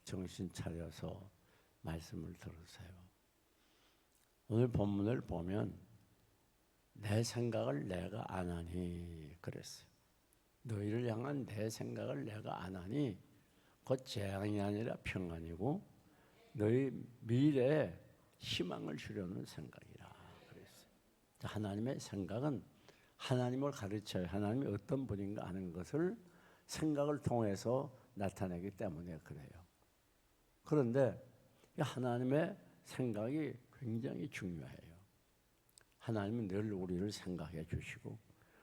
정신 차려서 말씀을 들으세요. 오늘 본문을 보면 내 생각을 내가 안 하니 그랬어요. 너희를 향한 내 생각을 내가 안 하니 곧 재앙이 아니라 평안이고 너희 미래에 희망을 주려는 생각이라 그랬어요. 하나님의 생각은 하나님을 가르쳐요. 하나님이 어떤 분인가 하는 것을 생각을 통해서 나타내기 때문에 그래요. 그런데 하나님의 생각이 굉장히 중요해요. 하나님은 늘 우리를 생각해 주시고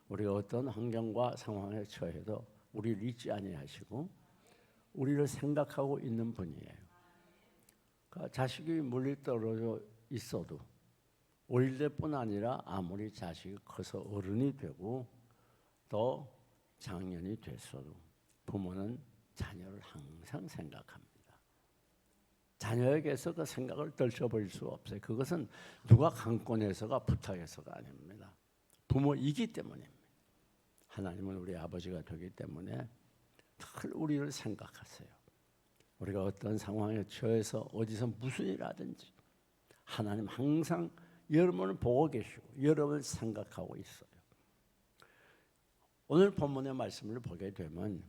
우리가 어떤 환경과 상황에 처해도 우리를 잊지 아니하시고 우리를 생각하고 있는 분이에요. 그러니까 자식이 멀리 떨어져 있어도 어릴 때뿐 아니라 아무리 자식이 커서 어른이 되고 또 장년이 됐어도 부모는 자녀를 항상 생각합니다. 자녀에게서 그 생각을 떨쳐버릴 수 없어요. 그것은 누가 강권해서가 부탁해서가 아닙니다. 부모이기 때문입니다. 하나님은 우리 아버지가 되기 때문에 늘 우리를 생각하세요. 우리가 어떤 상황에 처해서 어디서 무슨 일 하든지 하나님 항상 여러분을 보고 계시고 여러분을 생각하고 있어요. 오늘 본문의 말씀을 보게 되면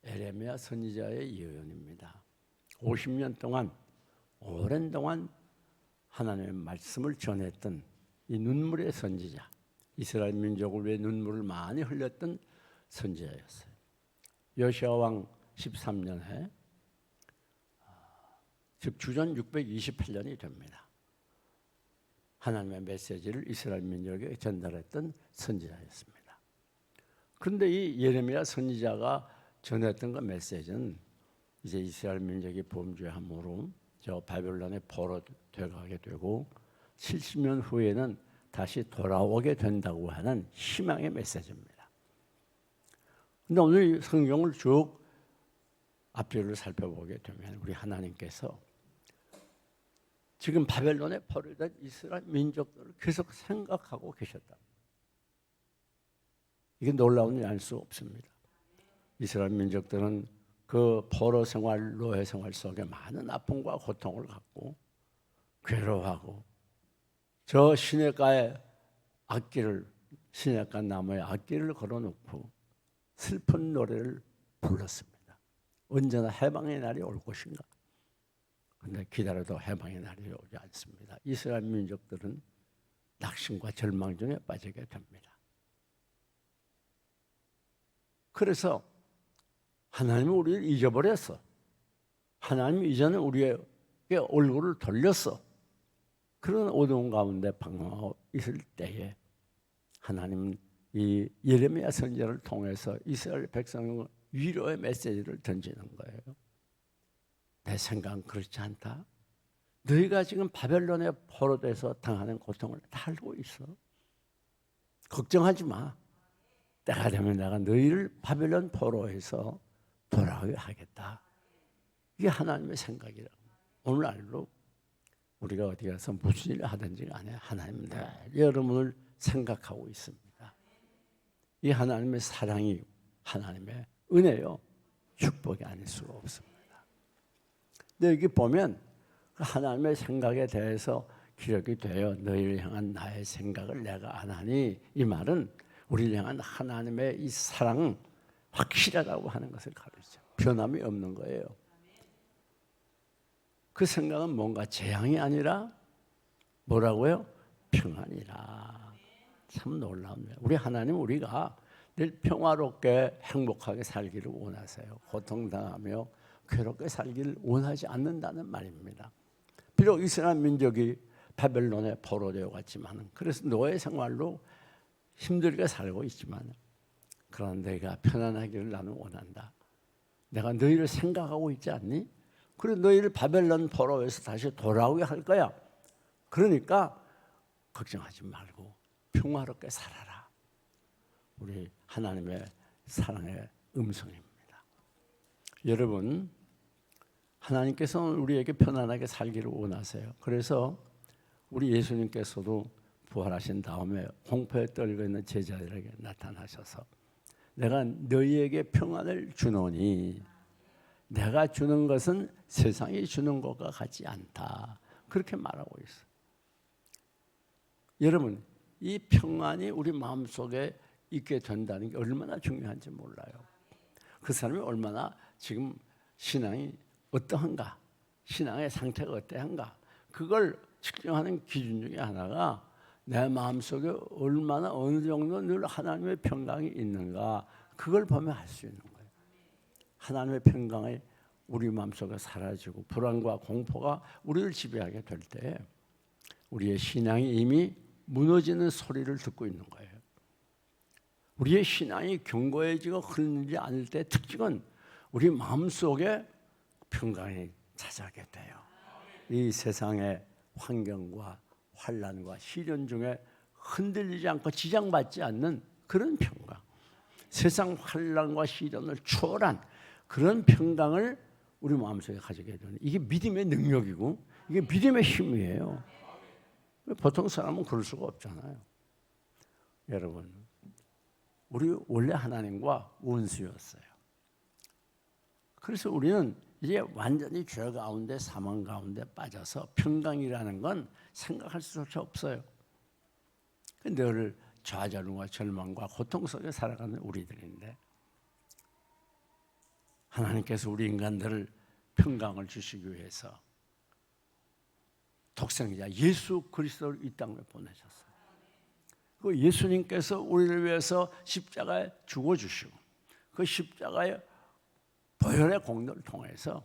에레미야 선지자의 예언입니다. 50년 동안 오랜 동안 하나님의 말씀을 전했던 이 눈물의 선지자, 이스라엘 민족을 위해 눈물을 많이 흘렸던 선지자였어요. 여호시아 왕 13년에 즉 주전 628년이 됩니다. 하나님의 메시지를 이스라엘 민족에게 전달했던 선지자였습니다. 그런데 이 예레미야 선지자가 전했던 그 메시지는 이제 이스라엘 민족이 범죄함으로 저 바벨론에 포로 되어가게 되고 70년 후에는 다시 돌아오게 된다고 하는 희망의 메시지입니다. 그런데 오늘 성경을 쭉 앞뒤를 살펴보게 되면 우리 하나님께서 지금 바벨론에 포로된 이스라엘 민족들을 계속 생각하고 계셨다. 이게 놀라운 일이 아닐 수 없습니다. 이스라엘 민족들은 그 포로 생활, 노예 생활 속에 많은 아픔과 고통을 갖고 괴로워하고 저 시냇가에 악기를 시냇가 나무에 악기를 걸어놓고 슬픈 노래를 불렀습니다. 언제나 해방의 날이 올 것인가? 그런데 기다려도 해방의 날이 오지 않습니다. 이스라엘 민족들은 낙심과 절망 중에 빠지게 됩니다. 그래서 하나님이 우리를 잊어버렸어. 하나님이 이제는 우리에게 얼굴을 돌렸어. 그런 어두운 가운데 방황하고 있을 때에 하나님은 이 예레미야 선지자를 통해서 이스라엘 백성의 위로의 메시지를 던지는 거예요. 내 생각은 그렇지 않다. 너희가 지금 바벨론에 포로돼서 당하는 고통을 다 알고 있어. 걱정하지 마. 때가 되면 내가 너희를 바벨론 포로에서 돌아오게 하겠다. 이게 하나님의 생각이라고. 오늘날로 우리가 어디 가서 무슨 일을 하든지 간에 하나님은 늘 여러분을 생각하고 있습니다. 이 하나님의 사랑이 하나님의 은혜요. 축복이 아닐 수가 없습니다. 근데 여기 보면 하나님의 생각에 대해서 기록이 되어 너희를 향한 나의 생각을 내가 안 하니 이 말은 우리를 향한 하나님의 이 사랑은 확실하다고 하는 것을 가르쳐. 변함이 없는 거예요. 그 생각은 뭔가 재앙이 아니라 뭐라고요? 평안이라. 참 놀라운데 우리 하나님 우리가 늘 평화롭게 행복하게 살기를 원하세요. 고통당하며 괴롭게 살기를 원하지 않는다는 말입니다. 비록 이스라엘 민족이 바벨론에 포로되어 갔지만 그래서 노예 생활로 힘들게 살고 있지만 그러나 내가 편안하기를 나는 원한다. 내가 너희를 생각하고 있지 않니? 그래 너희를 바벨론 포로에서 다시 돌아오게 할 거야. 그러니까 걱정하지 말고 평화롭게 살아라. 우리 하나님의 사랑의 음성입니다. 여러분 하나님께서는 우리에게 편안하게 살기를 원하세요. 그래서 우리 예수님께서도 부활하신 다음에 공포에 떨고 있는 제자들에게 나타나셔서 내가 너희에게 평안을 주노니 내가 주는 것은 세상이 주는 것과 같지 않다. 그렇게 말하고 있어요. 여러분, 이 평안이 우리 마음속에 있게 된다는 게 얼마나 중요한지 몰라요. 그 사람이 얼마나 지금 신앙이 어떠한가, 신앙의 상태가 어떠한가, 그걸 측정하는 기준 중에 하나가 내 마음속에 얼마나 어느 정도 늘 하나님의 평강이 있는가, 그걸 보면 알 수 있는 거예요. 하나님의 평강이 우리 마음속에 사라지고 불안과 공포가 우리를 지배하게 될 때 우리의 신앙이 이미 무너지는 소리를 듣고 있는 거예요. 우리의 신앙이 견고해지고 흐르지 않을 때 특징은 우리 마음속에 평강이 찾아오게 돼요. 이 세상의 환경과 환난과 시련 중에 흔들리지 않고 지장받지 않는 그런 평강, 세상 환난과 시련을 초월한 그런 평강을 우리 마음속에 가지게 되는, 이게 믿음의 능력이고 이게 믿음의 힘이에요. 보통 사람은 그럴 수가 없잖아요. 여러분, 우리 원래 하나님과 원수였어요. 그래서 우리는 이제 완전히 죄 가운데 사망 가운데 빠져서 평강이라는 건 생각할 수조차 없어요. 늘 좌절과 절망과 고통 속에 살아가는 우리들인데 하나님께서 우리 인간들을 평강을 주시기 위해서 독생자 예수 그리스도를 이 땅에 보내셨어요. 그 예수님께서 우리를 위해서 십자가에 죽어주시고 그 십자가의 보혈의 공로를 통해서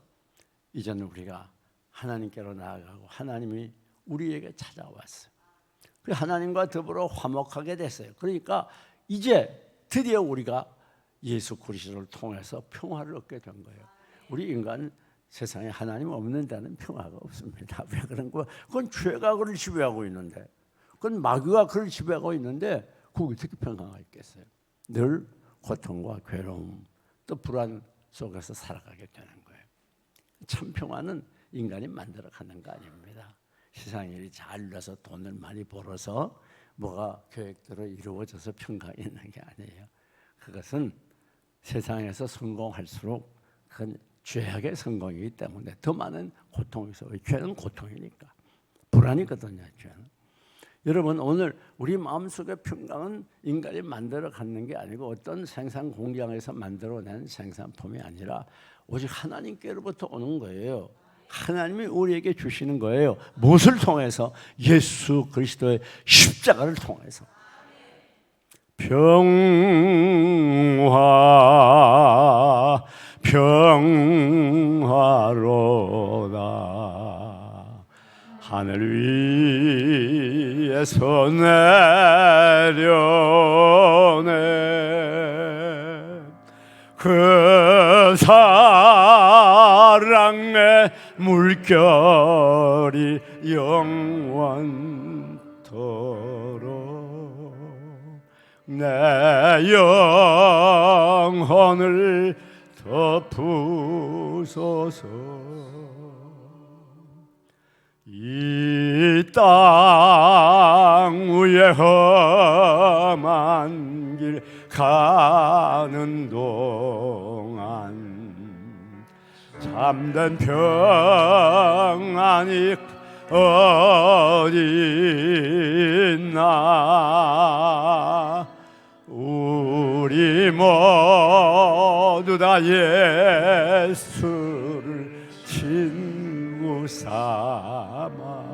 이제는 우리가 하나님께로 나아가고 하나님이 우리에게 찾아왔어요. 그래서 하나님과 더불어 화목하게 됐어요. 그러니까 이제 드디어 우리가 예수 그리스도를 통해서 평화를 얻게 된 거예요. 우리 인간 세상에 하나님 없는 데는 평화가 없습니다. 왜 그런 거야? 그건 죄가 그를 지배하고 있는데, 그건 마귀가 그를 지배하고 있는데 그게 어떻게 평화가 있겠어요? 늘 고통과 괴로움 또 불안 속에서 살아가게 되는 거예요. 참 평화는 인간이 만들어가는 거 아닙니다. 세상 일이 잘 돼서 돈을 많이 벌어서 뭐가 계획대로 이루어져서 평강이 있는 게 아니에요. 그것은 세상에서 성공할수록 그건 죄악의 성공이기 때문에 더 많은 고통이 있어요. 죄는 고통이니까. 불안이거든요, 죄는. 여러분, 오늘 우리 마음속의 평강은 인간이 만들어 갖는 게 아니고 어떤 생산 공장에서 만들어낸 생산품이 아니라 오직 하나님께로부터 오는 거예요. 하나님이 우리에게 주시는 거예요. 무엇을 통해서? 예수 그리스도의 십자가를 통해서. 평화로다. 하늘 위에서 내려오네 그 사랑의 물결이 영원토록 내 영혼을 덮으소서. 이 땅 위에 험한 길 가는 동안 참된 평안이 어디 있나. 우리 모두 다 예수를 친구 삼아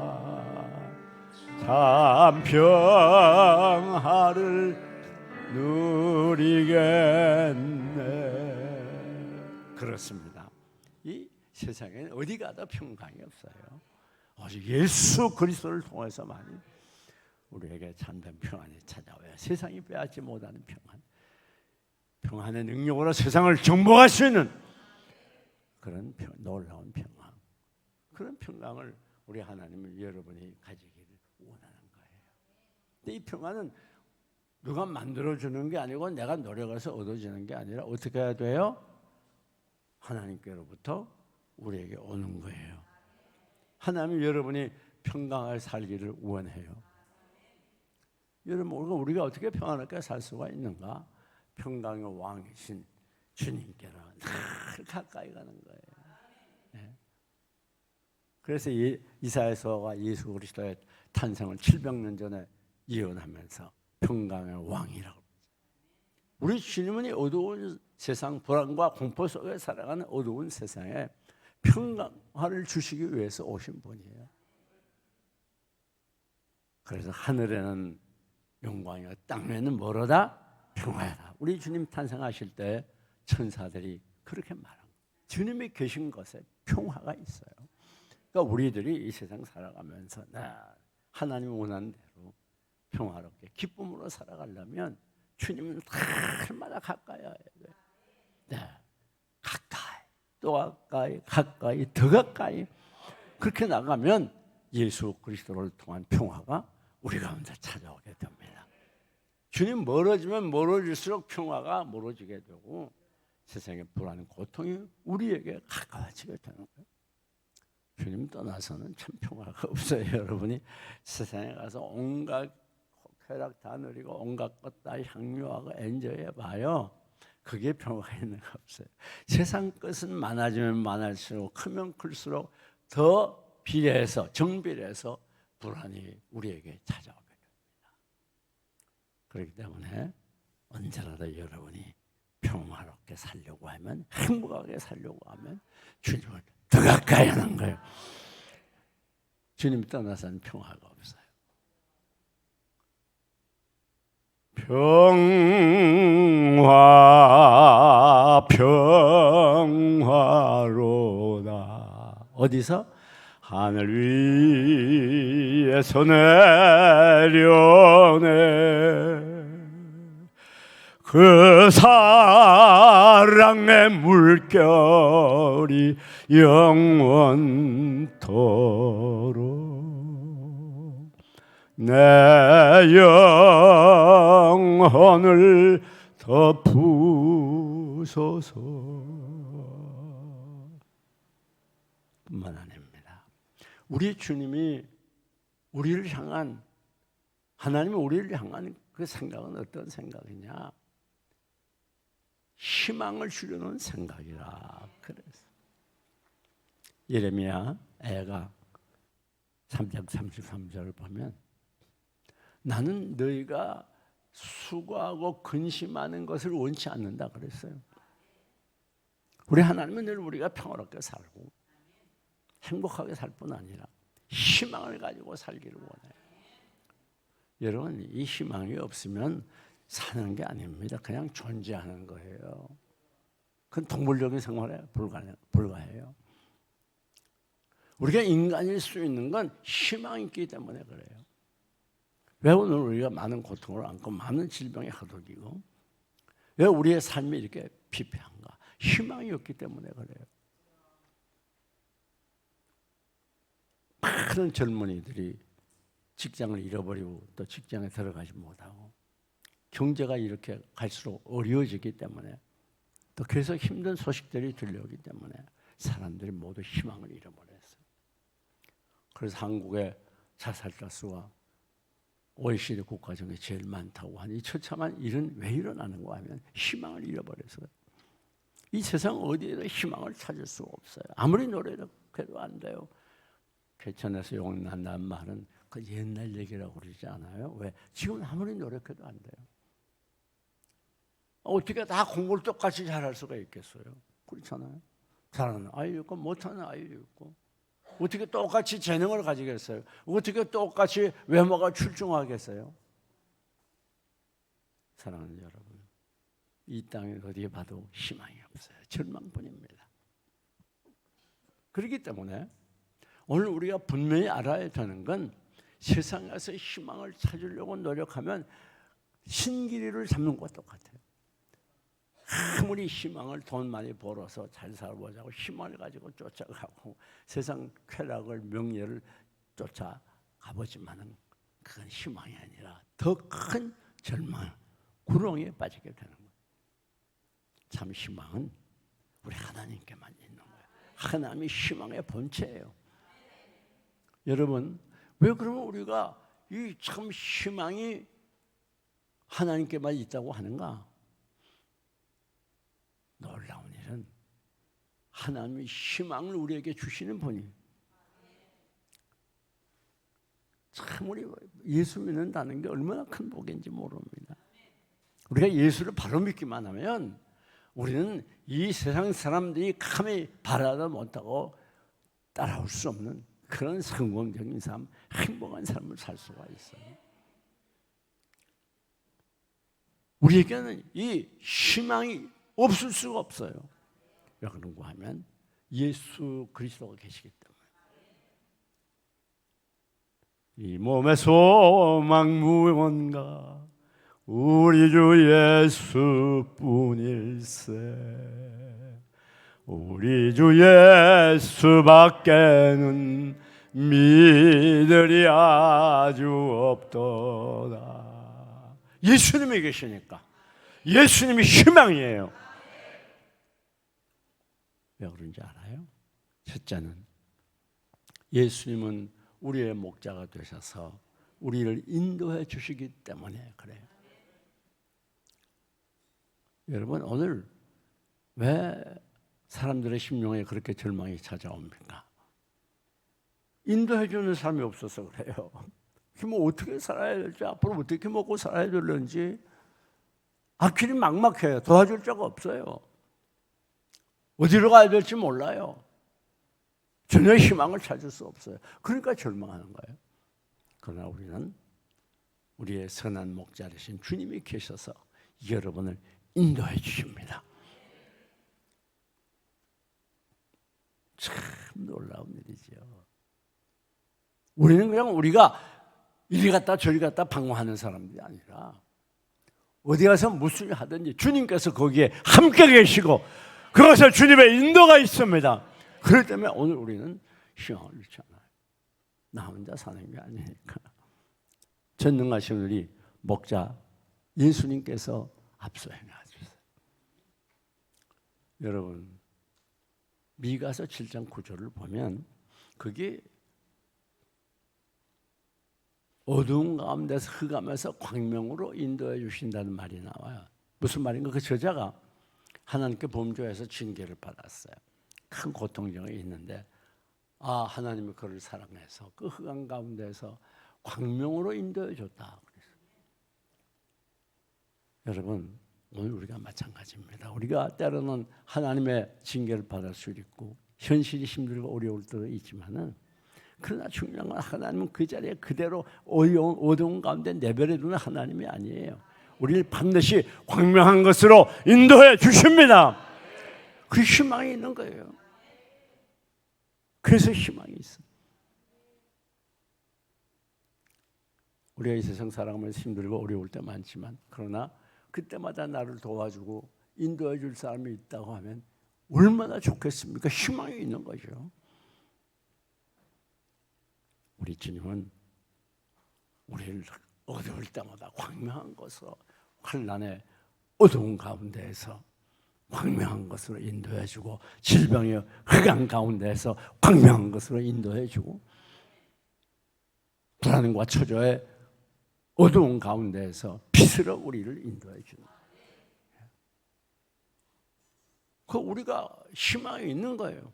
참 평화를 누리겠네. 그렇습니다. 이 세상에는 어디 가도 평강이 없어요. 오직 예수 그리스도를 통해서만 우리에게 참된 평안이 찾아와요. 세상이 빼앗지 못하는 평안, 평안의 능력으로 세상을 정복할 수 있는 그런 놀라운 평안, 그런 평강을 우리 하나님은 여러분이 가지기를 원하는 거예요. 근데 이 평안은 누가 만들어주는 게 아니고 내가 노력해서 얻어지는 게 아니라 어떻게 해야 돼요? 하나님께로부터 우리에게 오는 거예요. 하나님이 여러분이 평강하게 살기를 원해요. 여러분, 우리가 어떻게 평안하게 살 수가 있는가? 평강의 왕이신 주님께로 늘 가까이 가는 거예요. 그래서 이사야서가 예수 그리스도의 탄생을 700년 전에 예언하면서 평강의 왕이라고. 우리 주님은 이 어두운 세상, 불안과 공포 속에 살아가는 어두운 세상에 평강을 주시기 위해서 오신 분이에요. 그래서 하늘에는 영광이요 땅에는 뭐로다? 평화다. 우리 주님 탄생하실 때 천사들이 그렇게 말합니다. 주님이 계신 곳에 평화가 있어요. 그러니까 우리들이 이 세상 살아가면서 하나님이 원하는 대로 평화롭게 기쁨으로 살아가려면 주님은 날마다 가까이 해야 돼요. 네, 가까이 또 가까이 가까이 더 가까이 그렇게 나가면 예수 그리스도를 통한 평화가 우리 가운데 찾아오게 됩니다. 주님 멀어지면 멀어질수록 평화가 멀어지게 되고 세상의 불안, 고통이 우리에게 가까워지게 되는 거예요. 주님 떠나서는 참 평화가 없어요. 여러분이 세상에 가서 온갖 쾌락 다 누리고 온갖 것 다 향유하고 엔저이 해봐요. 그게 평화가 있는 거 없어요. 세상 것은 많아지면 많을수록 크면 클수록 더 비례해서 정비례해서 불안이 우리에게 찾아오게 됩니다. 그렇기 때문에 언제라도 여러분이 평화롭게 살려고 하면 행복하게 살려고 하면 주님을 더 가까이 하는 거예요. 주님 떠나서는 평화가 없어요. 평화로다. 어디서? 하늘 위에서 내려오네. 그 사랑의 물결이 영원토록 내 영혼을 덮으소서. 뿐만 아닙니다. 우리 주님이 우리를 향한, 하나님이 우리를 향한 그 생각은 어떤 생각이냐? 희망을 주려는 생각이라. 그래서 예레미야 애가 3장 33절을 보면 나는 너희가 수고하고 근심하는 것을 원치 않는다 그랬어요. 우리 하나님은 늘 우리가 평화롭게 살고 행복하게 살 뿐 아니라 희망을 가지고 살기를 원해요. 여러분, 이 희망이 없으면 사는 게 아닙니다. 그냥 존재하는 거예요. 그건 동물적인 생활에 불과해요. 우리가 인간일 수 있는 건 희망이 있기 때문에 그래요. 왜 오늘 우리가 많은 고통을 안고 많은 질병에 허덕이고 왜 우리의 삶이 이렇게 피폐한가? 희망이 없기 때문에 그래요. 많은 젊은이들이 직장을 잃어버리고 또 직장에 들어가지 못하고 경제가 이렇게 갈수록 어려워지기 때문에 또 계속 힘든 소식들이 들려오기 때문에 사람들이 모두 희망을 잃어버렸어요. 그래서 한국의 자살자 수가 OECD 국가 중에 제일 많다고 하니 처참한 일은 왜 일어나는가 하면 희망을 잃어버려서 이 세상 어디에도 희망을 찾을 수가 없어요. 아무리 노래해도 안 돼요. 개천에서 용난다는 말은 그 옛날 얘기라고 그러지 않아요? 왜? 지금 아무리 노력해도 안 돼요. 어떻게 다 공부를 똑같이 잘할 수가 있겠어요? 그렇잖아요. 잘하는 아이도 있고 못하는 아이도 있고 어떻게 똑같이 재능을 가지겠어요? 어떻게 똑같이 외모가 출중하겠어요? 사랑하는 여러분, 이 땅에 어디에 봐도 희망이 없어요. 절망뿐입니다. 그렇기 때문에 오늘 우리가 분명히 알아야 되는 건 세상에서 희망을 찾으려고 노력하면 신기리를 잡는 것과 똑같아요. 아무리 희망을 돈 많이 벌어서 잘 살아보자고 희망을 가지고 쫓아가고 세상 쾌락을 명예를 쫓아가보지만은 그건 희망이 아니라 더 큰 절망, 구렁이에 빠지게 되는 거예요. 참 희망은 우리 하나님께만 있는 거예요. 하나님이 희망의 본체예요. 여러분, 왜 그러면 우리가 이 참 희망이 하나님께만 있다고 하는가? 놀라운 일은 하나님이 희망을 우리에게 주시는 분이 참 우리 예수 믿는다는 게 얼마나 큰 복인지 모릅니다. 우리가 예수를 바로 믿기만 하면 우리는 이 세상 사람들이 감히 바라도 못하고 따라올 수 없는 그런 성공적인 삶, 행복한 삶을 살 수가 있어요. 우리에게는 이 희망이 없을 수가 없어요. 왜 그런가 하면 예수 그리스도가 계시기 때문에. 이 몸의 소망 무언가 우리 주 예수뿐일세. 우리 주 예수밖에는 믿으리 아주 없도다. 예수님이 계시니까 예수님이 희망이에요. 왜 그런지 알아요? 첫째는 예수님은 우리의 목자가 되셔서 우리를 인도해 주시기 때문에 그래요. 여러분, 오늘 왜 사람들의 심령에 그렇게 절망이 찾아옵니까? 인도해 주는 사람이 없어서 그래요. 뭐 어떻게 살아야 될지, 앞으로 어떻게 먹고 살아야 될는지 앞길이 막막해요. 도와줄 자가 없어요. 어디로 가야 될지 몰라요. 전혀 희망을 찾을 수 없어요. 그러니까 절망하는 거예요. 그러나 우리는 우리의 선한 목자 되신 주님이 계셔서 여러분을 인도해 주십니다. 참 놀라운 일이죠. 우리는 그냥 우리가 이리 갔다 저리 갔다 방황하는 사람들이 아니라 어디 가서 무슨 일 하든지 주님께서 거기에 함께 계시고 그것을 주님의 인도가 있습니다. 그렇기 때문에 오늘 우리는 희망을 잃지 않아요. 나 혼자 사는 게 아니니까. 전능하신 우리 목자 예수님께서 앞서 행하셨어요. 여러분, 미가서 7장 9절을 보면 그게 어두운 가운데서 흑암에서 광명으로 인도해 주신다는 말이 나와요. 무슨 말인가? 그 저자가 하나님께 범죄해서 징계를 받았어요. 큰 고통이 있는데 하나님이 그를 사랑해서 그 흑암 가운데서 광명으로 인도해 줬다. 여러분, 오늘 우리가 마찬가지입니다. 우리가 때로는 하나님의 징계를 받을 수 있고 현실이 힘들고 어려울 때도 있지만은 그러나 중요한 건 하나님은 그 자리에 그대로 어두운 가운데 내버려 두는 하나님이 아니에요. 우리를 반드시 광명한 것으로 인도해 주십니다. 그 희망이 있는 거예요. 그래서 희망이 있어. 우리가 이 세상 살아가면서 힘들고 어려울 때 많지만 그러나 그때마다 나를 도와주고 인도해 줄 사람이 있다고 하면 얼마나 좋겠습니까? 희망이 있는 거죠. 우리 주님은 우리를 어두울 때마다 광명한 것으로 환난의 어두운 가운데에서 광명한 것으로 인도해주고 질병의 흑암 가운데에서 광명한 것으로 인도해주고 불안과 초조의 어두운 가운데에서 빛으로 우리를 인도해주는 그 우리가 희망이 있는 거예요.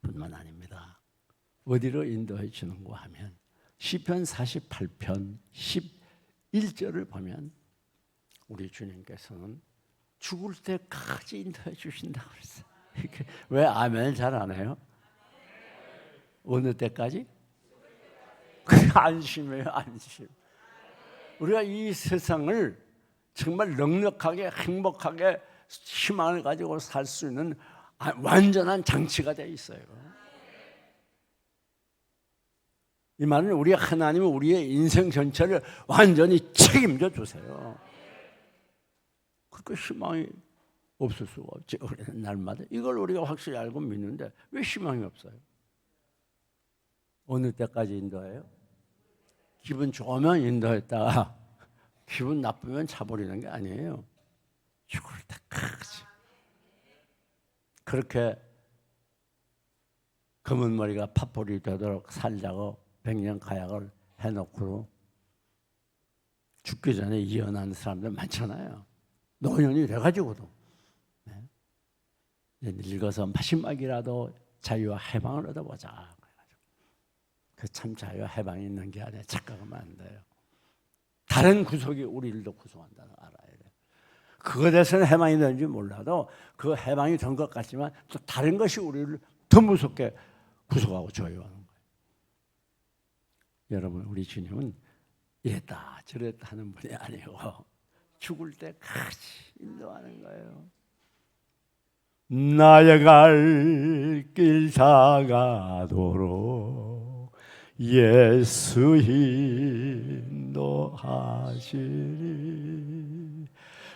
뿐만 아닙니다. 어디로 인도해 주는가 하면 시편 48편 11절을 보면 우리 주님께서는 죽을 때까지 인도해 주신다고 그랬어요. 왜 아멘 잘 안 해요? 어느 때까지? 그게 안심이에요, 안심. 우리가 이 세상을 정말 넉넉하게 행복하게 희망을 가지고 살 수 있는 완전한 장치가 되어 있어요. 이 말은 우리 하나님은 우리의 인생 전체를 완전히 책임져 주세요. 그렇게 희망이 없을 수가 없지. 우리는 날마다 이걸 우리가 확실히 알고 믿는데 왜 희망이 없어요? 어느 때까지 인도해요? 기분 좋으면 인도했다가 기분 나쁘면 차버리는 게 아니에요. 죽을 때까지. 그렇게 검은 머리가 팥불이 되도록 살자고 100년 가약을 해놓고 죽기 전에 이혼하는 사람들 많잖아요. 노년이 돼가지고도 늙어서 마지막이라도 자유와 해방을 얻어보자. 그 참 자유와 해방이 있는 게 아니라 착각하면 안 돼요. 다른 구속이 우리를 더 구속한다는 걸 알아야 돼요. 그것에 대해서는 해방이 되는지 몰라도 그 해방이 된 것 같지만 또 다른 것이 우리를 더 무섭게 구속하고 조여하는 거예요. 여러분, 우리 주님은 이랬다 저랬다 하는 분이 아니고 죽을 때까지 인도하는 거예요. 나의 갈 길 다가도록 예수 인도하시리.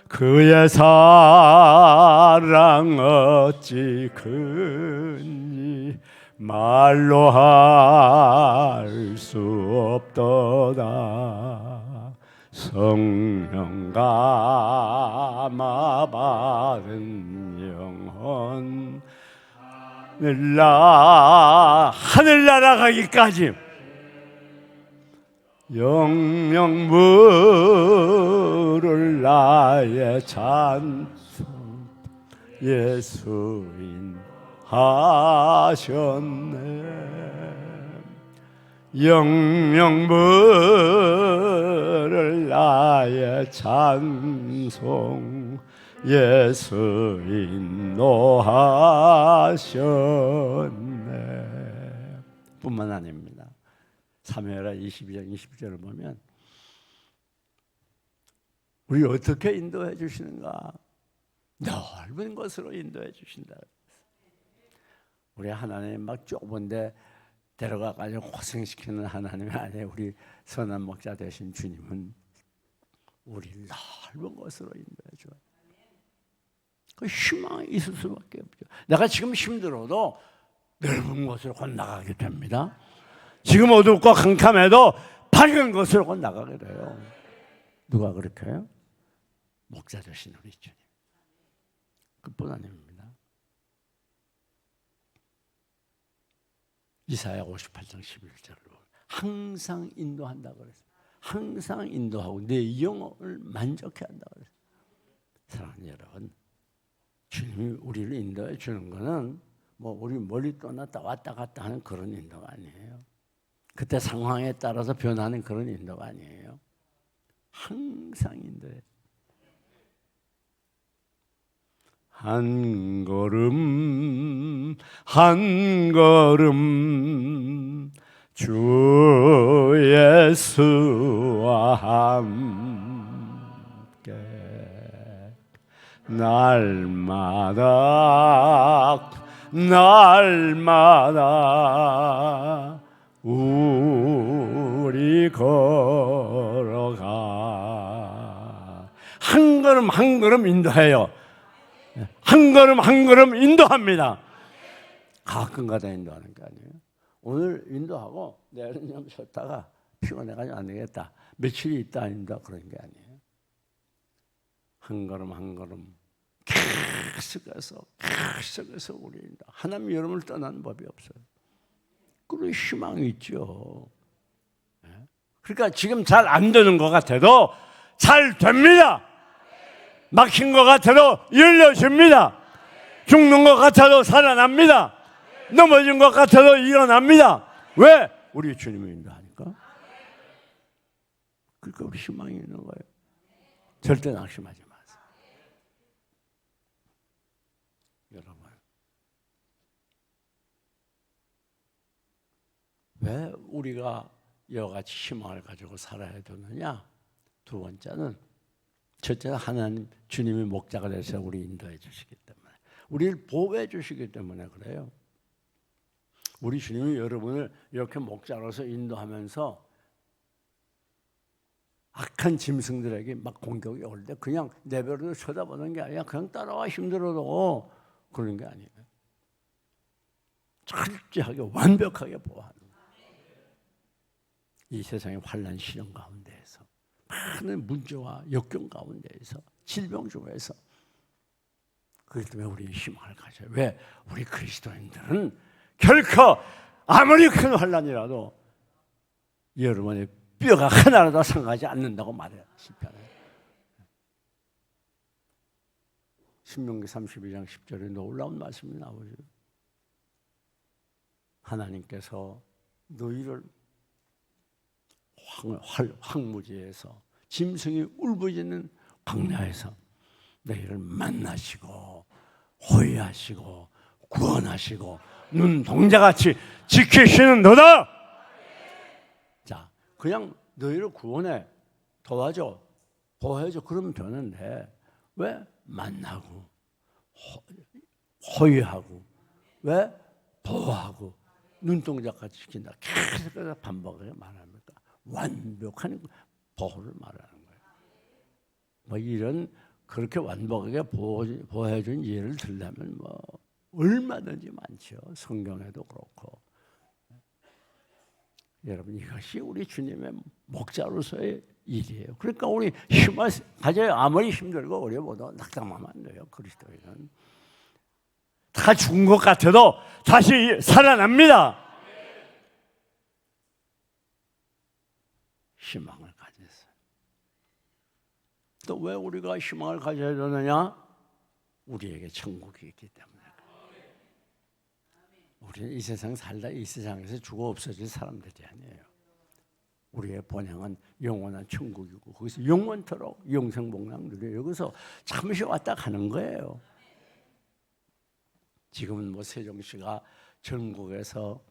그의 사랑 어찌 큰지 말로 할 수 없도다. 성령 감화 받은 영혼 하늘 날아가기까지 영영 물을 나의 찬송 예수인 하셨네. 영영 물을 나의 찬송 예수 인도하셨네. 뿐만 아닙니다. 사무엘하 22장 20절을 보면 우리 어떻게 인도해 주시는가? 넓은 곳으로 인도해 주신다. 우리 하나님 막 좁은데 데려가가지고 고생시키는 하나님이 아니에요. 우리 선한 목자 되신 주님은 우리를 넓은 곳으로 인도해 줘요. 그 희망이 있을 수밖에 없죠. 내가 지금 힘들어도 넓은 곳으로 곧 나가게 됩니다. 지금 어둡고 캄캄해도 밝은 곳으로 곧 나가게 돼요. 누가 그렇게 해요? 목자 되신 우리 주님. 그뿐 아닙니다. 이사야 58장 11절로 항상 인도한다고 그랬어요. 항상 인도하고 내 영혼을 만족해 한다고 그랬어요. 사랑하는 여러분, 주님이 우리를 인도해 주는 거는 뭐 우리 멀리 떠났다 왔다 갔다 하는 그런 인도가 아니에요. 그때 상황에 따라서 변하는 그런 인도가 아니에요. 항상 인도해. 한 걸음 한 걸음 주 예수와 함께 날마다 날마다 우리 걸어가. 한 걸음 한 걸음 인도해요. 한 걸음 한 걸음 인도합니다. 가끔가다 인도하는 게 아니에요. 오늘 인도하고 내일 좀 쉬었다가 피곤해가지고 안 되겠다. 며칠이 있다 인도 그런 게 아니에요. 한 걸음 한 걸음 계속해서 우리 인도. 하나님 여러분을 떠나는 법이 없어요. 그런 희망이 있죠. 그러니까 지금 잘 안 되는 것 같아도 잘 됩니다. 막힌 것 같아도 열려집니다. 죽는 것 같아도 살아납니다. 넘어진 것 같아도 일어납니다. 왜? 우리 주님이 인도하니까. 그러니까 우리 희망이 있는 거예요. 절대 낙심하지 마세요. 여러분, 왜 우리가 이와 같이 희망을 가지고 살아야 되느냐? 두 번째는, 첫째는 하나님 주님이 목자가 되셔서 우리 인도해 주시기 때문에, 우리를 보호해 주시기 때문에 그래요. 우리 주님이 여러분을 이렇게 목자로서 인도하면서 악한 짐승들에게 막 공격이 올 때 그냥 내버려 쳐다보는 게 아니라 그냥 따라와 힘들어도 그런 게 아니에요. 철저하게 완벽하게 보호하는 거예요. 이 세상의 환난 시련 가운데에서, 많은 문제와 역경 가운데에서, 질병 중에서, 그렇기 때문에 우리 희망을 가져요. 왜? 우리 그리스도인들은 결코 아무리 큰 환난이라도 여러분의 뼈가 하나라도 상하지 않는다고 말해요. 시편에. 신명기 32장 10절에 놀라운 말씀이 나오죠. 하나님께서 너희를 황무지에서 짐승이 울부짖는 광야에서 너희를 만나시고 호위하시고 구원하시고 눈동자같이 지키시는 너다. 자, 그냥 너희를 구원해 도와줘 보호해줘 그러면 되는데 왜 만나고 호위하고 왜 보호하고 눈동자까지 지킨다 계속 반복해서 말합니까? 완벽한 보호를 말하는 거예요. 뭐 이런 그렇게 완벽하게 보호해준 예를 들려면 뭐 얼마든지 많죠. 성경에도 그렇고. 여러분 이것이 우리 주님의 목자로서의 일이에요. 그러니까 우리 힘을 가져야 아무리 힘들고 어려워도 낙담하면 안 돼요. 그리스도인은 다 죽은 것 같아도 다시 살아납니다. 희망을 가졌어요. 또 왜 우리가 희망을 가져야 되느냐? 우리에게 천국이 있기 때문에. 우리는 이 세상 살다 이 세상에서 죽어 없어질 사람들이 아니에요. 우리의 본향은 영원한 천국이고 거기서 영원토록 영생복락 누려요. 여기서 잠시 왔다 가는 거예요. 지금은 뭐 세종시가 전국에서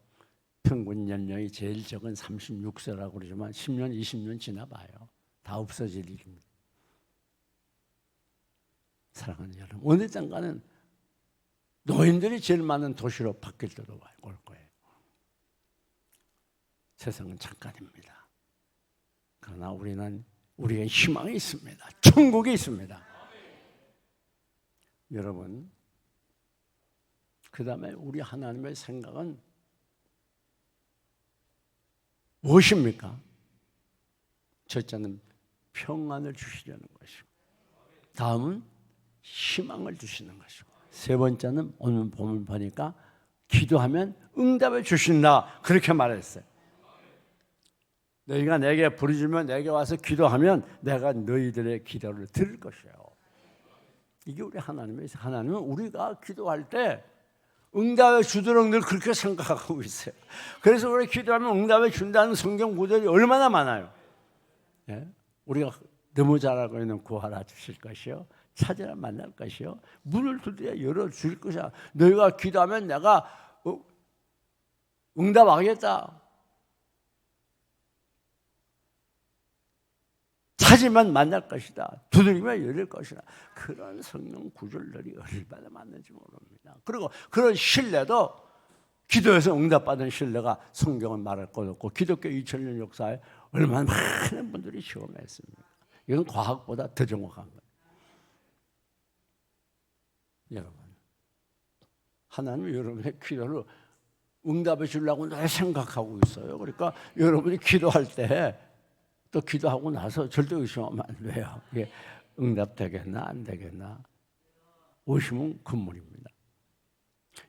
평균 연령이 제일 적은 36세라고 그러지만 10년, 20년 지나봐요. 다 없어질 일입니다. 사랑하는 여러분, 어느 장가는 노인들이 제일 많은 도시로 바뀔 때도 올 거예요. 세상은 잠깐입니다. 그러나 우리는 우리의 희망이 있습니다. 천국이 있습니다. 여러분, 그 다음에 우리 하나님의 생각은 무엇입니까? 첫째는 평안을 주시려는 것이고 다음은 희망을 주시는 것이고 세 번째는 오늘 본문 보니까 기도하면 응답을 주신다 그렇게 말했어요. 너희가 내게 부르짖으면 내게 와서 기도하면 내가 너희들의 기도를 들을 것이에요. 이게 우리 하나님의 하나님은 우리가 기도할 때 응답을 주도록 늘 그렇게 생각하고 있어요. 그래서 우리 기도하면 응답을 준다는 성경 구절이 얼마나 많아요. 예? 우리가 너무 잘 알고 있는 구하라 주실 것이요 찾으라 만날 것이요 문을 두드려 열어줄 것이야. 너희가 기도하면 내가 응답하겠다. 찾으면 만날 것이다. 두드리면 열릴 것이다. 그런 성령 구절들이 얼마나 많은지 모릅니다. 그리고 그런 신뢰도 기도에서 응답받은 신뢰가 성경은 말할 것 없고 기독교 2000년 역사에 얼마나 많은 분들이 시험했습니다. 이건 과학보다 더 정확한 거예요. 여러분, 하나님은 여러분의 기도를 응답해 주려고 늘 생각하고 있어요. 그러니까 여러분이 기도할 때 또 기도하고 나서 절대 의심하면 안 돼요. 이게 응답되겠나 안 되겠나 의심은 금물입니다.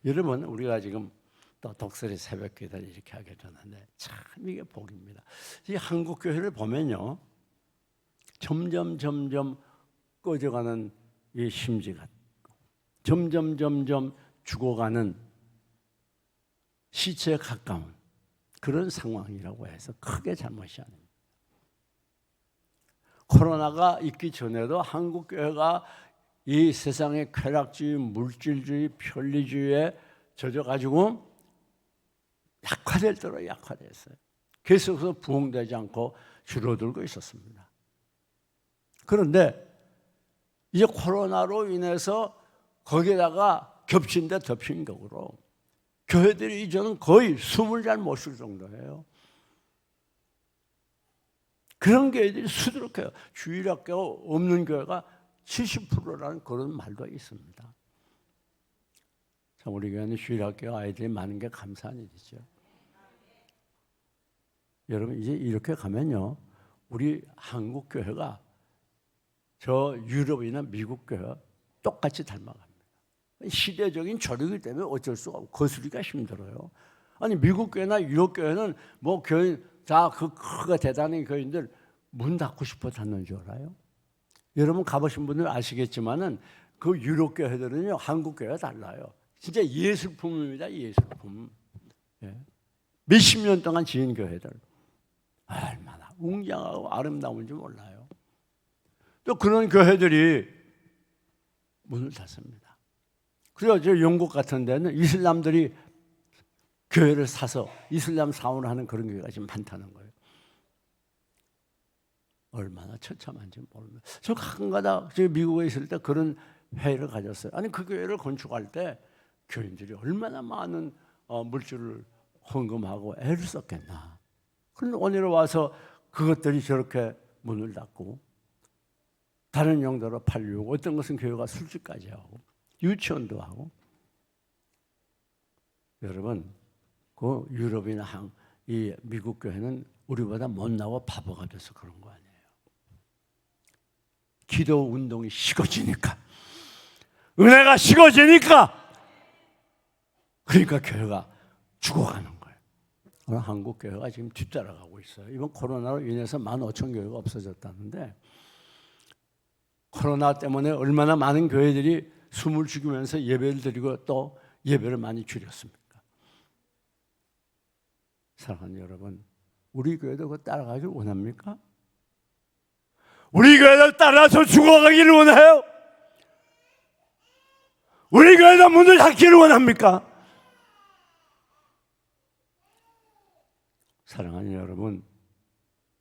여러분 우리가 지금 또 독설의 새벽기도를 이렇게 하게 되는데 참 이게 복입니다. 이 한국 교회를 보면요 점점 꺼져가는 이 심지가 점점 죽어가는 시체에 가까운 그런 상황이라고 해서 크게 잘못이 아닙니다. 코로나가 있기 전에도 한국 교회가 이 세상의 쾌락주의, 물질주의, 편리주의에 젖어가지고 약화될 대로 약화됐어요. 계속해서 부흥되지 않고 줄어들고 있었습니다. 그런데 이제 코로나로 인해서 거기에다가 겹친 데 덮친 격으로 교회들이 이제는 거의 숨을 잘 못 쉴 정도예요. 그런 교회들이 수두룩해요. 주일학교가 없는 교회가 70%라는 그런 말도 있습니다. 참 우리 교회는 주일학교 아이들이 많은 게 감사한 일이죠. 여러분 이제 이렇게 가면요, 우리 한국 교회가 저 유럽이나 미국 교회와 똑같이 닮아갑니다. 시대적인 조력이기 때문에 어쩔 수가 없고 거스르기가 힘들어요. 아니 미국 교회나 유럽 교회는 뭐 교회 다 그 대단한 교인들 문 닫고 싶어 닫는 줄 알아요? 여러분 가보신 분들 아시겠지만은 그 유럽 교회들은요 한국 교회와 달라요. 진짜 예술품입니다. 예술품. 예. 몇십 년 동안 지은 교회들 얼마나 웅장하고 아름다운지 몰라요. 또 그런 교회들이 문을 닫습니다. 그래서 저 영국 같은 데는 이슬람들이 교회를 사서 이슬람 사원을 하는 그런 교회가 지금 많다는 거예요. 얼마나 처참한지 모릅니다. 저 가끔가다 미국에 있을 때 그런 회의를 가졌어요. 아니 그 교회를 건축할 때 교인들이 얼마나 많은 물질을 헌금하고 애를 썼겠나. 그런데 오늘 와서 그것들이 저렇게 문을 닫고 다른 용도로 팔리고 어떤 것은 교회가 술집까지 하고 유치원도 하고. 여러분 그 유럽이나 이 미국 교회는 우리보다 못나고 바보가 돼서 그런 거 아니에요. 기도 운동이 식어지니까, 은혜가 식어지니까, 그러니까 교회가 죽어가는 거예요. 오늘 한국 교회가 지금 뒤따라가고 있어요. 이번 코로나로 인해서 15,000교회가 없어졌다는데, 코로나 때문에 얼마나 많은 교회들이 숨을 죽이면서 예배를 드리고 또 예배를 많이 줄였습니까? 사랑하는 여러분, 우리 교회도 그거 따라가길 원합니까? 우리 교회도 따라서 죽어가기를 원해요? 우리 교회도 문을 닫기를 원합니까? 사랑하는 여러분,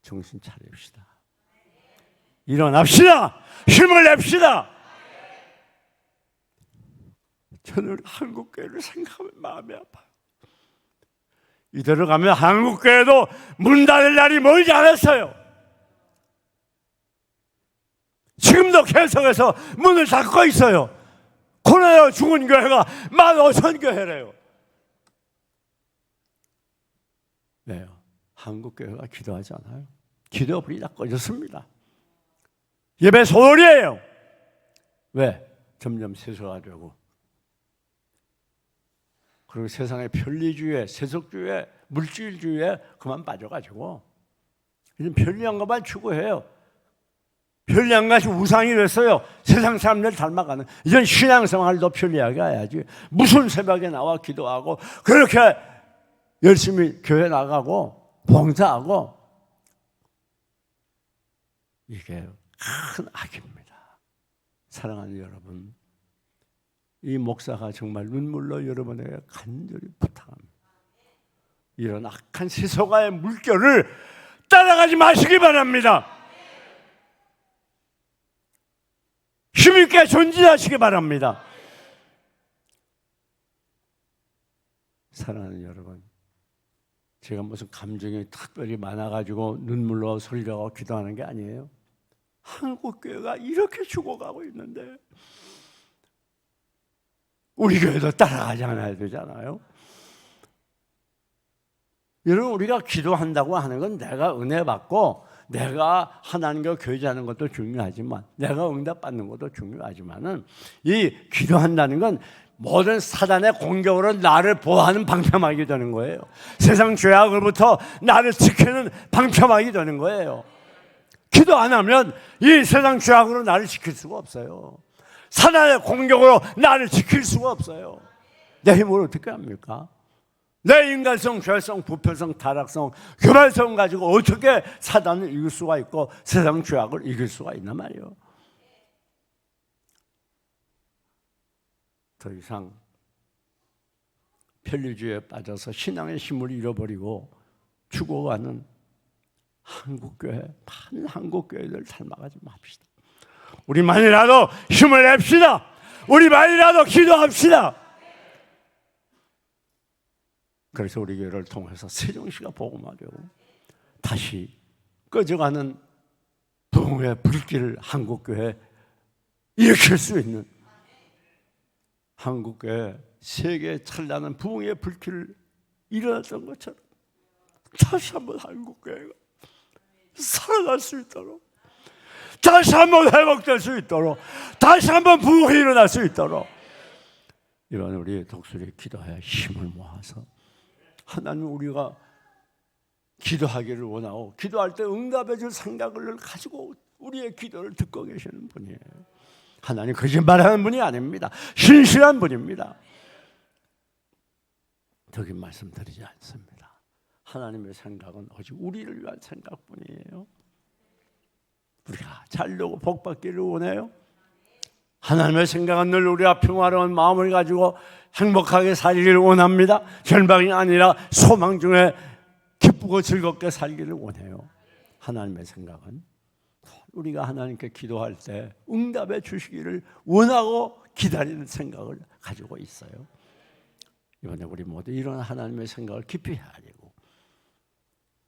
정신 차립시다. 일어납시다. 힘을 냅시다. 저는 한국교회를 생각하면 마음이 아파요. 이대로 가면 한국교회도 문 닫을 날이 멀지 않았어요. 지금도 계속해서 문을 닫고 있어요. 코로나로 죽은 교회가 15,000교회래요. 왜요? 한국교회가 기도하지 않아요. 기도불이 다 꺼졌습니다. 예배 소홀이에요. 왜? 점점 세속화되고, 그리고 세상의 편리주의에, 세속주의에, 물질주의에 그만 빠져가지고 이제 편리한 것만 추구해요. 편리한 것이 우상이 됐어요. 세상 사람들 닮아가는. 이젠 신앙생활도 편리하게 해야지. 무슨 새벽에 나와 기도하고 그렇게 열심히 교회 나가고 봉사하고, 이게 큰 악입니다. 사랑하는 여러분, 이 목사가 정말 눈물로 여러분에게 간절히 부탁합니다. 이런 악한 세속화의 물결을 따라가지 마시기 바랍니다. 힘있게 존재하시기 바랍니다. 사랑하는 여러분, 제가 무슨 감정이 특별히 많아가지고 눈물로 설교하고 기도하는 게 아니에요. 한국교회가 이렇게 죽어가고 있는데 우리 교회도 따라가지 않아야 되잖아요. 여러분, 우리가 기도한다고 하는 건 내가 은혜 받고 내가 하나님과 교제하는 것도 중요하지만, 내가 응답받는 것도 중요하지만은, 이 기도한다는 건 모든 사단의 공격으로 나를 보호하는 방패막이 되는 거예요. 세상 죄악으로부터 나를 지키는 방패막이 되는 거예요. 기도 안 하면 이 세상 죄악으로 나를 지킬 수가 없어요. 사단의 공격으로 나를 지킬 수가 없어요. 내 힘으로 어떻게 합니까? 내 인간성, 죄성, 부패성, 타락성, 교만성 가지고 어떻게 사단을 이길 수가 있고 세상 죄악을 이길 수가 있단 말이에요. 더 이상 편리주의에 빠져서 신앙의 힘을 잃어버리고 죽어가는 한국교회, 많은 한국교회들 닮아가지 맙시다. 우리만이라도 힘을 냅시다. 우리만이라도 기도합시다. 그래서 우리 교회를 통해서 세종시가 복음화되고 다시 꺼져가는 부흥의 불길을 한국교회에 일으킬 수 있는, 한국교회 세계에 찬란한 부흥의 불길을 일어났던 것처럼 다시 한번 한국교회가 살아날 수 있도록, 다시 한번 회복될 수 있도록, 다시 한번 부흥이 일어날 수 있도록, 이런 우리 독수리 기도에 힘을 모아서 하나님, 우리가 기도하기를 원하고 기도할 때 응답해 줄 생각을 가지고 우리의 기도를 듣고 계시는 분이에요. 하나님 거짓말하는 분이 아닙니다. 신실한 분입니다. 더 긴 말씀 드리지 않습니다. 하나님의 생각은 오직 우리를 위한 생각뿐이에요. 우리가 잘되고 복받기를 원해요. 하나님의 생각은 늘 우리가 평화로운 마음을 가지고 행복하게 살기를 원합니다. 절망이 아니라 소망 중에 기쁘고 즐겁게 살기를 원해요. 하나님의 생각은 우리가 하나님께 기도할 때 응답해 주시기를 원하고 기다리는 생각을 가지고 있어요. 이번에 우리 모두 이런 하나님의 생각을 깊이 해야 되고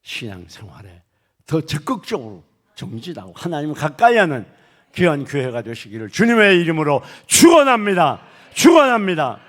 신앙생활에 더 적극적으로 정진하고 하나님을 가까이 하는 귀한 교회가 되시기를 주님의 이름으로 축원합니다. 축원합니다.